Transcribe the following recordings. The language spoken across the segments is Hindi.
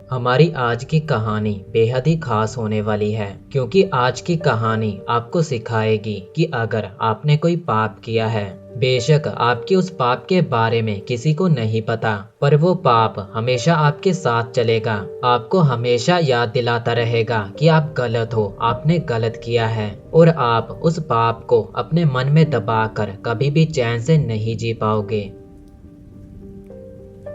हमारी आज की कहानी बेहद ही खास होने वाली है क्योंकि आज की कहानी आपको सिखाएगी कि अगर आपने कोई पाप किया है, बेशक आपके उस पाप के बारे में किसी को नहीं पता, पर वो पाप हमेशा आपके साथ चलेगा। आपको हमेशा याद दिलाता रहेगा कि आप गलत हो, आपने गलत किया है और आप उस पाप को अपने मन में दबाकर कभी भी चैन से नहीं जी पाओगे।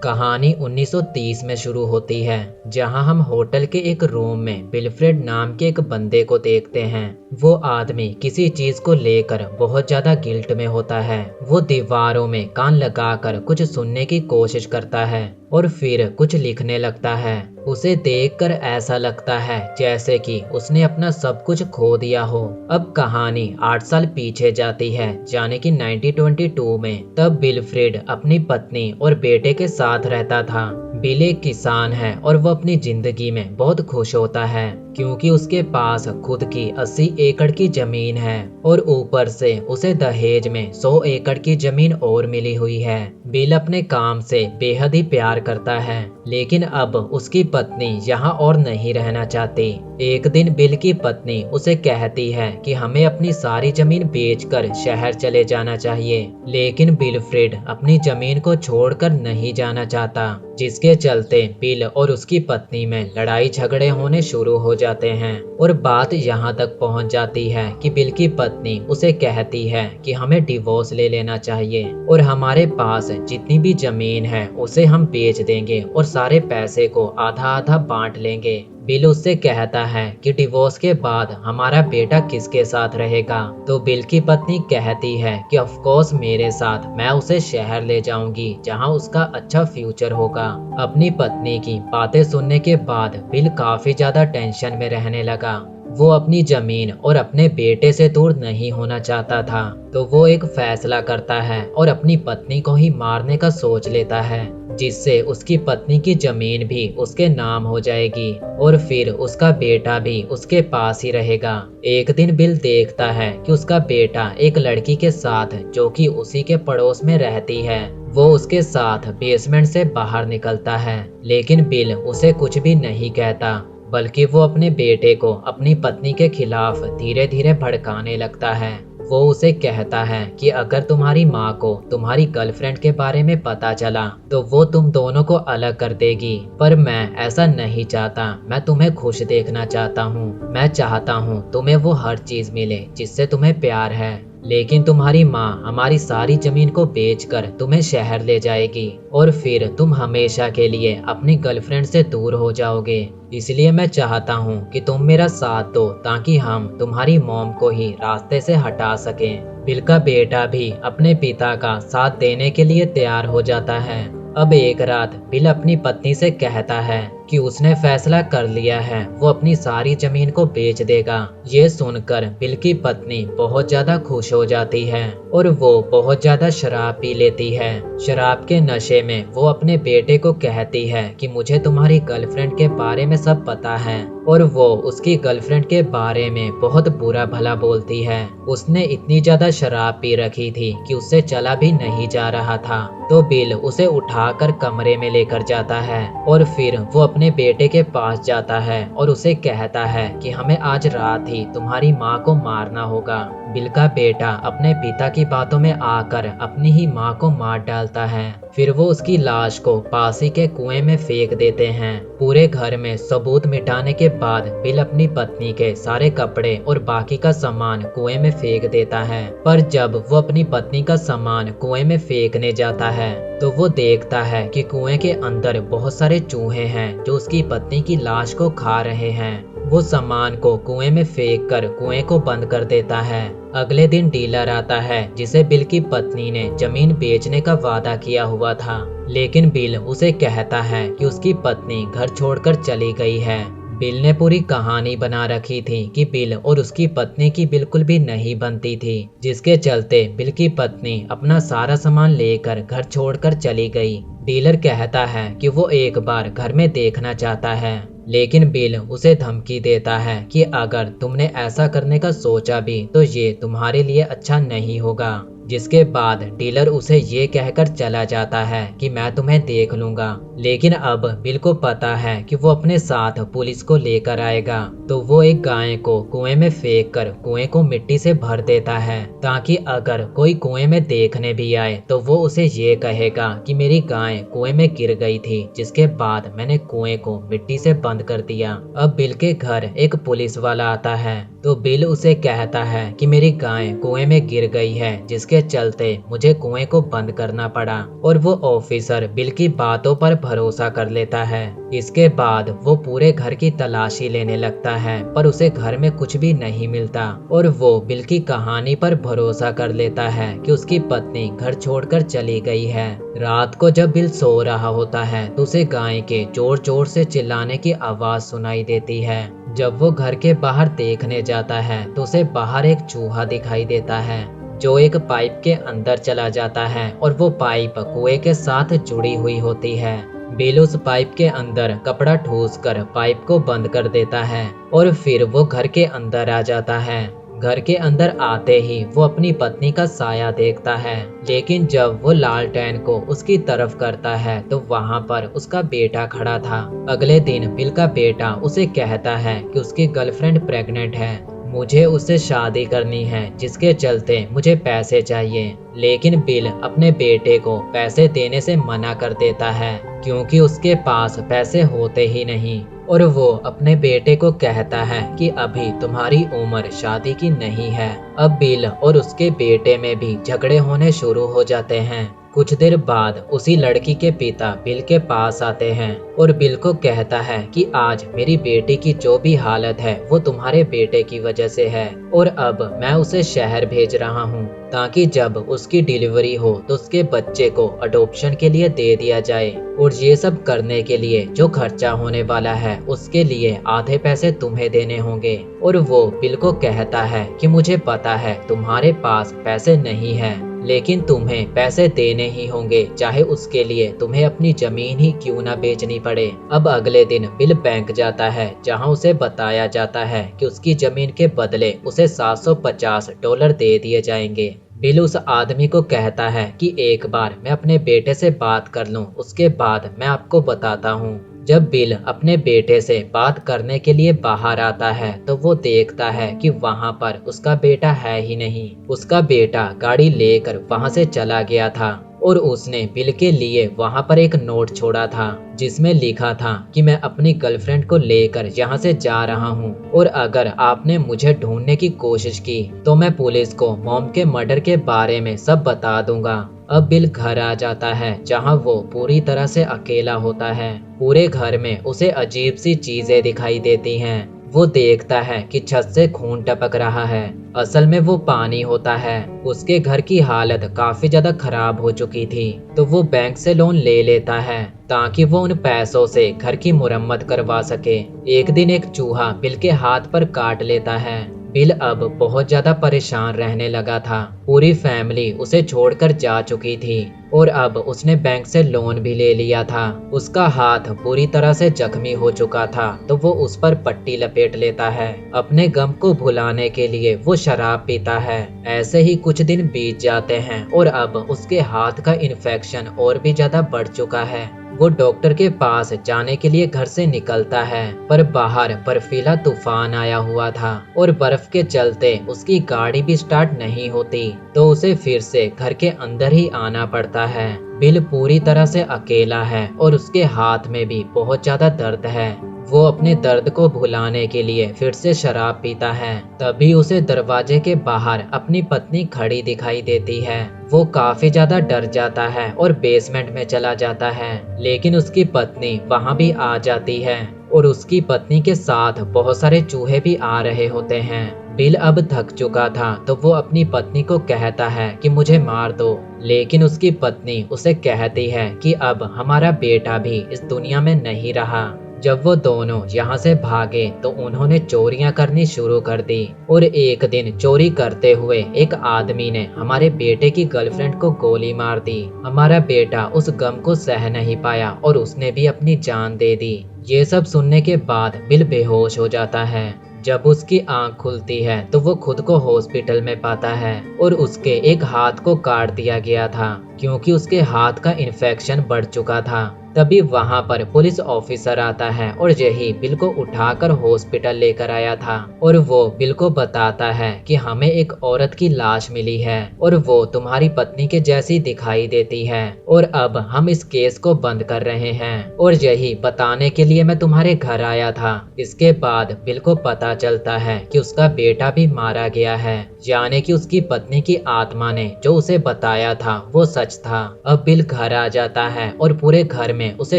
कहानी 1930 में शुरू होती है, जहां हम होटल के एक रूम में विल्फ्रेड नाम के एक बंदे को देखते हैं। वो आदमी किसी चीज को लेकर बहुत ज्यादा गिल्ट में होता है। वो दीवारों में कान लगाकर कुछ सुनने की कोशिश करता है और फिर कुछ लिखने लगता है। उसे देखकर ऐसा लगता है जैसे कि उसने अपना सब कुछ खो दिया हो। अब कहानी 8 साल पीछे जाती है, यानी कि 1922 में। तब विल्फ्रेड अपनी पत्नी और बेटे के साथ रहता था। बिल एक किसान है और वो अपनी जिंदगी में बहुत खुश होता है क्योंकि उसके पास खुद की 80 एकड़ की जमीन है और ऊपर से उसे दहेज में 100 एकड़ की जमीन और मिली हुई है। बिल अपने काम से बेहद ही प्यार करता है, लेकिन अब उसकी पत्नी यहाँ और नहीं रहना चाहती। एक दिन बिल की पत्नी उसे कहती है कि हमें अपनी सारी जमीन बेचकर शहर चले जाना चाहिए, लेकिन विल्फ्रेड अपनी जमीन को छोड़कर नहीं जाना चाहता, जिसके चलते बिल और उसकी पत्नी में लड़ाई झगड़े होने शुरू हो जाते हैं। और बात यहाँ तक पहुँच जाती है कि बिल की पत्नी उसे कहती है कि हमें डिवोर्स ले लेना चाहिए और हमारे पास जितनी भी जमीन है उसे हम बेच देंगे और सारे पैसे को आधा आधा बांट लेंगे। बिल उससे कहता है कि डिवोर्स के बाद हमारा बेटा किसके साथ रहेगा, तो बिल की पत्नी कहती है कि ऑफ कोर्स मेरे साथ, मैं उसे शहर ले जाऊंगी जहां उसका अच्छा फ्यूचर होगा। अपनी पत्नी की बातें सुनने के बाद बिल काफी ज्यादा टेंशन में रहने लगा। वो अपनी जमीन और अपने बेटे से दूर नहीं होना चाहता था, तो वो एक फैसला करता है और अपनी पत्नी को ही मारने का सोच लेता है, जिससे उसकी पत्नी की जमीन भी उसके नाम हो जाएगी और फिर उसका बेटा भी उसके पास ही रहेगा। एक दिन बिल देखता है कि उसका बेटा एक लड़की के साथ, जो कि उसी के पड़ोस में रहती है, वो उसके साथ बेसमेंट से बाहर निकलता है, लेकिन बिल उसे कुछ भी नहीं कहता, बल्कि वो अपने बेटे को अपनी पत्नी के खिलाफ धीरे धीरे भड़काने लगता है। वो उसे कहता है कि अगर तुम्हारी माँ को तुम्हारी गर्लफ्रेंड के बारे में पता चला तो वो तुम दोनों को अलग कर देगी, पर मैं ऐसा नहीं चाहता। मैं तुम्हें खुश देखना चाहता हूँ। मैं चाहता हूँ तुम्हें वो हर चीज मिले जिससे तुम्हें प्यार है, लेकिन तुम्हारी माँ हमारी सारी जमीन को बेचकर तुम्हें शहर ले जाएगी और फिर तुम हमेशा के लिए अपनी गर्लफ्रेंड से दूर हो जाओगे। इसलिए मैं चाहता हूँ कि तुम मेरा साथ दो ताकि हम तुम्हारी मॉम को ही रास्ते से हटा सकें। बिल का बेटा भी अपने पिता का साथ देने के लिए तैयार हो जाता है। अब एक रात बिल अपनी पत्नी से कहता है कि उसने फैसला कर लिया है, वो अपनी सारी जमीन को बेच देगा। ये सुनकर बिल की पत्नी बहुत ज्यादा खुश हो जाती है और वो बहुत ज्यादा शराब पी लेती है। शराब के नशे में वो अपने बेटे को कहती है कि मुझे तुम्हारी गर्लफ्रेंड के बारे में सब पता है, और वो उसकी गर्लफ्रेंड के बारे में बहुत बुरा भला बोलती है। उसने इतनी ज्यादा शराब पी रखी थी कि उससे चला भी नहीं जा रहा था, तो बिल उसे उठाकर कमरे में लेकर जाता है और फिर वो अपने बेटे के पास जाता है और उसे कहता है कि हमें आज रात ही तुम्हारी माँ को मारना होगा। बिल का बेटा अपने पिता की बातों में आकर अपनी ही माँ को मार डालता है। फिर वो उसकी लाश को पास ही के कुएं में फेंक देते हैं। पूरे घर में सबूत मिटाने के बाद बिल अपनी पत्नी के सारे कपड़े और बाकी का सामान कुएं में फेंक देता है, पर जब वो अपनी पत्नी का सामान कुएं में फेंकने जाता है तो वो देखता है कि कुएं के अंदर बहुत सारे चूहे हैं जो उसकी पत्नी की लाश को खा रहे हैं। वो सामान को कुएं में फेंक कर कुएं को बंद कर देता है। अगले दिन डीलर आता है जिसे बिल की पत्नी ने जमीन बेचने का वादा किया हुआ था, लेकिन बिल उसे कहता है कि उसकी पत्नी घर छोड़कर चली गई है। बिल ने पूरी कहानी बना रखी थी कि बिल और उसकी पत्नी की बिल्कुल भी नहीं बनती थी, जिसके चलते बिल की पत्नी अपना सारा सामान लेकर घर छोड़कर चली गई। डीलर कहता है कि वो एक बार घर में देखना चाहता है, लेकिन बिल उसे धमकी देता है कि अगर तुमने ऐसा करने का सोचा भी तो ये तुम्हारे लिए अच्छा नहीं होगा। जिसके बाद डीलर उसे ये कहकर चला जाता है कि मैं तुम्हें देख लूंगा। लेकिन अब बिल को पता है कि वो अपने साथ पुलिस को लेकर आएगा, तो वो एक गाय को कुएं में फेंक कर कुएं को मिट्टी से भर देता है, ताकि अगर कोई कुएं में देखने भी आए तो वो उसे ये कहेगा कि मेरी गाय कुएं में गिर गई थी, जिसके बाद मैंने कुएं को मिट्टी से बंद कर दिया। अब बिल के घर एक पुलिस वाला आता है, तो बिल उसे कहता है कि मेरी गाय कुएं में गिर गई है, जिसके चलते मुझे कुएं को बंद करना पड़ा। और वो ऑफिसर बिल की बातों पर भरोसा कर लेता है। इसके बाद वो पूरे घर की तलाशी लेने लगता है, पर उसे घर में कुछ भी नहीं मिलता और वो बिल की कहानी पर भरोसा कर लेता है कि उसकी पत्नी घर छोड़कर चली गई है। रात को जब बिल सो रहा होता है तो उसे गाय के जोर जोर से चिल्लाने की आवाज सुनाई देती है। जब वो घर के बाहर देखने जाता है तो उसे बाहर एक चूहा दिखाई देता है, जो एक पाइप के अंदर चला जाता है और वो पाइप कुएं के साथ जुड़ी हुई होती है। बिल उस पाइप के अंदर कपड़ा ठूस कर पाइप को बंद कर देता है और फिर वो घर के अंदर आ जाता है। घर के अंदर आते ही वो अपनी पत्नी का साया देखता है, लेकिन जब वो लालटेन को उसकी तरफ करता है तो वहाँ पर उसका बेटा खड़ा था। अगले दिन बिल का बेटा उसे कहता है कि उसकी गर्लफ्रेंड प्रेग्नेंट है, मुझे उससे शादी करनी है, जिसके चलते मुझे पैसे चाहिए। लेकिन बिल अपने बेटे को पैसे देने से मना कर देता है, क्योंकि उसके पास पैसे होते ही नहीं। और वो अपने बेटे को कहता है कि अभी तुम्हारी उम्र शादी की नहीं है। अब बिल और उसके बेटे में भी झगड़े होने शुरू हो जाते हैं। कुछ देर बाद उसी लड़की के पिता बिल के पास आते हैं और बिल को कहता है कि आज मेरी बेटी की जो भी हालत है वो तुम्हारे बेटे की वजह से है, और अब मैं उसे शहर भेज रहा हूँ ताकि जब उसकी डिलीवरी हो तो उसके बच्चे को अडॉप्शन के लिए दे दिया जाए, और ये सब करने के लिए जो खर्चा होने वाला है उसके लिए आधे पैसे तुम्हें देने होंगे। और वो बिल को कहता है कि मुझे पता है तुम्हारे पास पैसे नहीं है, लेकिन तुम्हें पैसे देने ही होंगे, चाहे उसके लिए तुम्हें अपनी जमीन ही क्यों ना बेचनी पड़े। अब अगले दिन बिल बैंक जाता है, जहां उसे बताया जाता है कि उसकी जमीन के बदले उसे $750 दे दिए जाएंगे। बिल उस आदमी को कहता है कि एक बार मैं अपने बेटे से बात कर लूं, उसके बाद मैं आपको बताता हूँ। जब बिल अपने बेटे से बात करने के लिए बाहर आता है तो वो देखता है कि वहाँ पर उसका बेटा है ही नहीं। उसका बेटा गाड़ी लेकर वहाँ से चला गया था और उसने बिल के लिए वहाँ पर एक नोट छोड़ा था, जिसमें लिखा था कि मैं अपनी गर्लफ्रेंड को लेकर यहाँ से जा रहा हूँ, और अगर आपने मुझे ढूंढने की कोशिश की तो मैं पुलिस को मॉम के मर्डर के बारे में सब बता दूंगा। अब बिल घर आ जाता है, जहाँ वो पूरी तरह से अकेला होता है। पूरे घर में उसे अजीब सी चीजें दिखाई देती हैं। वो देखता है कि छत से खून टपक रहा है, असल में वो पानी होता है। उसके घर की हालत काफी ज्यादा खराब हो चुकी थी, तो वो बैंक से लोन ले लेता है ताकि वो उन पैसों से घर की मुरम्मत करवा सके। एक दिन एक चूहा बिल के हाथ पर काट लेता है। बिल अब बहुत ज्यादा परेशान रहने लगा था। पूरी फैमिली उसे छोड़कर जा चुकी थी और अब उसने बैंक से लोन भी ले लिया था। उसका हाथ पूरी तरह से जख्मी हो चुका था, तो वो उस पर पट्टी लपेट लेता है। अपने गम को भुलाने के लिए वो शराब पीता है। ऐसे ही कुछ दिन बीत जाते हैं और अब उसके हाथ का इन्फेक्शन और भी ज्यादा बढ़ चुका है। वो डॉक्टर के पास जाने के लिए घर से निकलता है, पर बाहर बर्फीला तूफान आया हुआ था और बर्फ के चलते उसकी गाड़ी भी स्टार्ट नहीं होती, तो उसे फिर से घर के अंदर ही आना पड़ता है। बिल पूरी तरह से अकेला है और उसके हाथ में भी बहुत ज्यादा दर्द है। वो अपने दर्द को भुलाने के लिए फिर से शराब पीता है। तभी उसे दरवाजे के बाहर अपनी पत्नी खड़ी दिखाई देती है। वो काफी ज्यादा डर जाता है और बेसमेंट में चला जाता है, लेकिन उसकी पत्नी वहाँ भी आ जाती है और उसकी पत्नी के साथ बहुत सारे चूहे भी आ रहे होते हैं। बिल अब थक चुका था, तो वो अपनी पत्नी को कहता है कि मुझे मार दो, लेकिन उसकी पत्नी उसे कहती है कि अब हमारा बेटा भी इस दुनिया में नहीं रहा। जब वो दोनों यहाँ से भागे तो उन्होंने चोरियां करनी शुरू कर दी, और एक दिन चोरी करते हुए एक आदमी ने हमारे बेटे की गर्लफ्रेंड को गोली मार दी। हमारा बेटा उस गम को सह नहीं पाया और उसने भी अपनी जान दे दी। ये सब सुनने के बाद बिल बेहोश हो जाता है। जब उसकी आंख खुलती है तो वो खुद को हॉस्पिटल में पाता है और उसके एक हाथ को काट दिया गया था क्योंकि उसके हाथ का इन्फेक्शन बढ़ चुका था। तभी वहां पर पुलिस ऑफिसर आता है और यही बिल को उठाकर हॉस्पिटल लेकर आया था और वो बिल को बताता है कि हमें एक औरत की लाश मिली है और वो तुम्हारी पत्नी के जैसी दिखाई देती है और अब हम इस केस को बंद कर रहे हैं और यही बताने के लिए मैं तुम्हारे घर आया था। इसके बाद बिल को पता चलता है कि उसका बेटा भी मारा गया है, यानी कि उसकी पत्नी की आत्मा ने जो उसे बताया था वो सच था। अब बिल घर आ जाता है और पूरे घर में उसे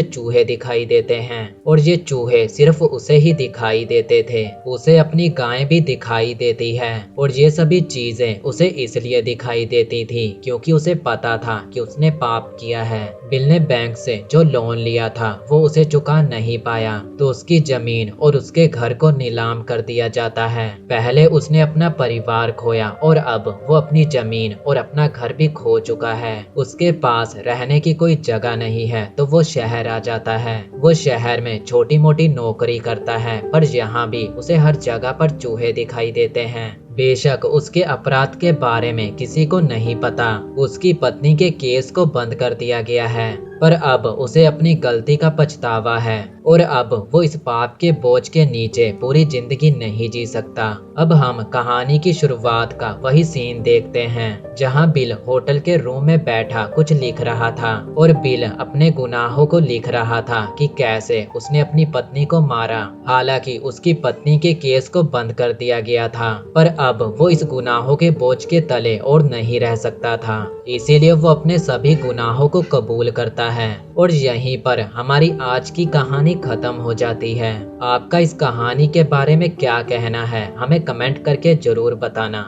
चूहे दिखाई देते हैं और ये चूहे सिर्फ उसे ही दिखाई देते थे, उसे अपनी गाय भी दिखाई देती है और ये सभी चीजें उसे इसलिए दिखाई देती थी क्योंकि उसे पता था कि उसने पाप किया है। बिल ने बैंक से जो लोन लिया था वो उसे चुका नहीं पाया तो उसकी जमीन और उसके घर को नीलाम कर दिया जाता है। पहले उसने अपना परिवार खोया और अब वो अपनी जमीन और अपना घर भी खो चुका है। उसके पास रहने की कोई जगह नहीं है तो वो शहर आ जाता है। वो शहर में छोटी मोटी नौकरी करता है पर यहाँ भी उसे हर जगह पर चूहे दिखाई देते हैं। बेशक उसके अपराध के बारे में किसी को नहीं पता, उसकी पत्नी के केस को बंद कर दिया गया है, पर अब उसे अपनी गलती का पछतावा है और अब वो इस पाप के बोझ के नीचे पूरी जिंदगी नहीं जी सकता। अब हम कहानी की शुरुआत का वही सीन देखते हैं जहां बिल होटल के रूम में बैठा कुछ लिख रहा था और बिल अपने गुनाहों को लिख रहा था कि कैसे उसने अपनी पत्नी को मारा। हालांकि उसकी पत्नी के केस को बंद कर दिया गया था पर अब वो इस गुनाहों के बोझ के तले और नहीं रह सकता था, इसीलिए वो अपने सभी गुनाहों को कबूल करता है। और यहीं पर हमारी आज की कहानी खत्म हो जाती है। आपका इस कहानी के बारे में क्या कहना है हमें कमेंट करके जरूर बताना।